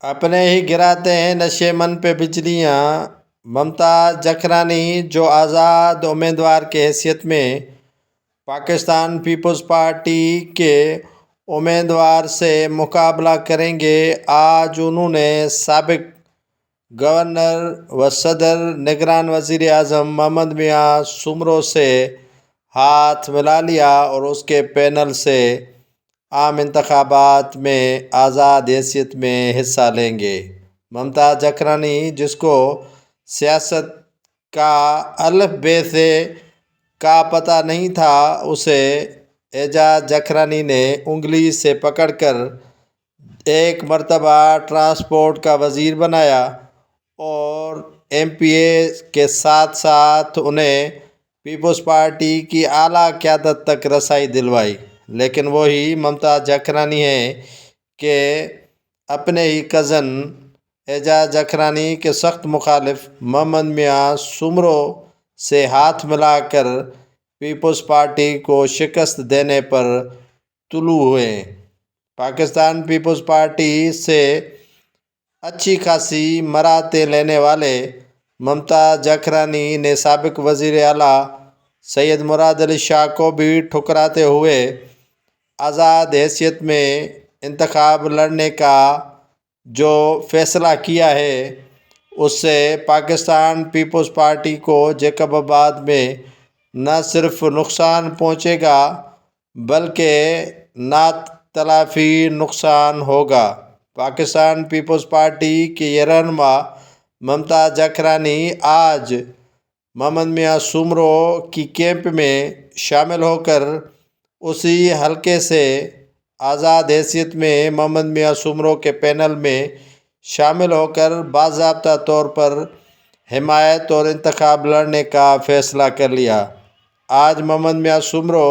اپنے ہی گراتے ہیں نشے من پہ بجلیاں۔ ممتا جکرانی جو آزاد امیدوار کی حیثیت میں پاکستان پیپلز پارٹی کے امیدوار سے مقابلہ کریں گے، آج انہوں نے سابق گورنر و صدر نگران وزیر اعظم محمد میاں سمرو سے ہاتھ ملا لیا اور اس کے پینل سے عام انتخابات میں آزاد حیثیت میں حصہ لیں گے۔ ممتا جکرانی، جس کو سیاست کا الف بے سے کا پتہ نہیں تھا، اسے اعجاز جکرانی نے انگلی سے پکڑ کر ایک مرتبہ ٹرانسپورٹ کا وزیر بنایا اور ایم پی اے کے ساتھ ساتھ انہیں پیپلز پارٹی کی اعلیٰ قیادت تک رسائی دلوائی۔ لیکن وہی ممتا جکرانی ہیں کہ اپنے ہی کزن اعجاز جکرانی کے سخت مخالف محمد میاں سمرو سے ہاتھ ملا کر پیپلز پارٹی کو شکست دینے پر طلوع ہوئے۔ پاکستان پیپلز پارٹی سے اچھی خاصی مراعاتیں لینے والے ممتا جکرانی نے سابق وزیر اعلیٰ سید مراد علی شاہ کو بھی ٹھکراتے ہوئے آزاد حیثیت میں انتخاب لڑنے کا جو فیصلہ کیا ہے، اس سے پاکستان پیپلز پارٹی کو جیکب آباد میں نہ صرف نقصان پہنچے گا بلکہ ناتلافی نقصان ہوگا۔ پاکستان پیپلز پارٹی کی یہ رہنما ممتا جکرانی آج محمد میاں سمرو کی کیمپ میں شامل ہو کر اسی حلقے سے آزاد حیثیت میں محمد میاں سمرو کے پینل میں شامل ہو کر باضابطہ طور پر حمایت اور انتخاب لڑنے کا فیصلہ کر لیا۔ آج محمد میاں سمرو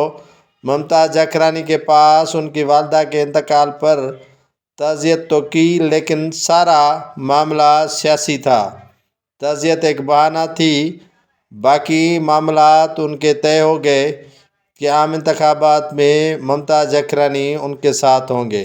ممتا جکرانی کے پاس ان کی والدہ کے انتقال پر تعزیت تو کی، لیکن سارا معاملہ سیاسی تھا۔ تعزیت ایک بہانہ تھی، باقی معاملات ان کے طے ہو گئے کہ عام انتخابات میں ممتا جکرانی ان کے ساتھ ہوں گے۔